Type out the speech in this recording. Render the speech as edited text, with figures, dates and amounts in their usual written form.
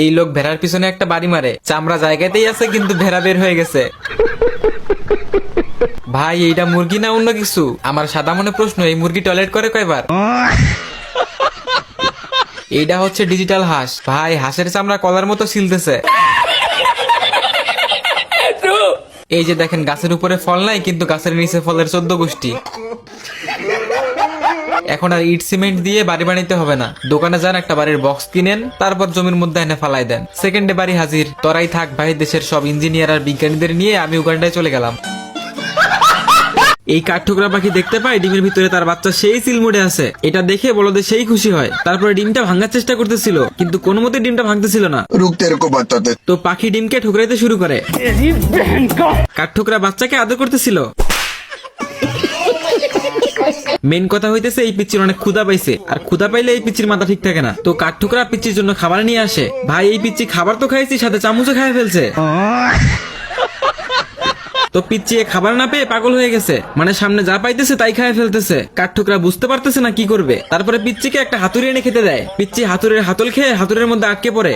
এই লোক ভেড়ার পিছনে একটা বাড়ি মারে, চামড়া জায়গাতেই আছে কিন্তু ভেড়া বের হয়ে গেছে। ভাই এইটা মুরগি না অন্য কিছু? আমার সাদা মনে প্রশ্ন, এই মুরগি টয়লেট করে কয়বার? এইটা হচ্ছে ডিজিটাল হাঁস। ভাই হাঁসের চামড়া কলার মতো ছিলতেছে। এই যে দেখেন গাছের উপরে ফল নাই কিন্তু গাছের নিচে ফলের 14 গোষ্ঠী। এখন আর ইট সিমেন্ট দিয়ে বাড়ি বানাইতে হবে না, দোকানে যান একটা বাড়ির বক্স কিনেন, তারপর জমির মধ্যে এনে ফালাই দেন, সেকেন্ডে বাড়ি হাজির। তোরাই থাক ভাই, দেশের সব ইঞ্জিনিয়ার আর বিজ্ঞানীদের নিয়ে আমি উগান্ডায় চলে গেলাম। এই কাঠঠোকরা পাখি দেখতে পাই ডিমের ভিতরে তার বাচ্চা সেই চিলমুড়ে আছে, এটা দেখে বলদে সেই খুশি হয়। তারপরে ডিমটা ভাঙার চেষ্টা করতেছিল কিন্তু কোনো মতে ডিমটা ভাঙতেছিল না। रुक तेरे को बताते। তো পাখি ডিমকে ঠুকরাইতে শুরু করে। কাঠঠোকরা বাচ্চাকে আদর করতেছিল। মেন কথা হইতেছে এই পিচ্চির অনেক ক্ষুধা পাইছে, আর ক্ষুধা পাইলে এই পিচ্চির মাথা ঠিক থাকে না। তো কাঠঠোকরা পিচ্চির জন্য খাবার নিয়ে আসে। ভাই এই পিচ্চি খাবার তো খাইছি, সাথে চামচও খাই ফেলছে। তো পিচ্চি খাবার না পেয়ে পাগল হয়ে গেছে, মানে সামনে যা পাইতেছে তাই খায় ফেলতেছে। কাঠঠোকরা বুঝতে পারতেছে না কি করবে। তারপরে পিচ্চিকে একটা হাতুড়ি এনে খেতে দেয়। পিচ্চি হাতুড়ের হাতল খেয়ে হাতুড়ের মধ্যে আটকে পড়ে।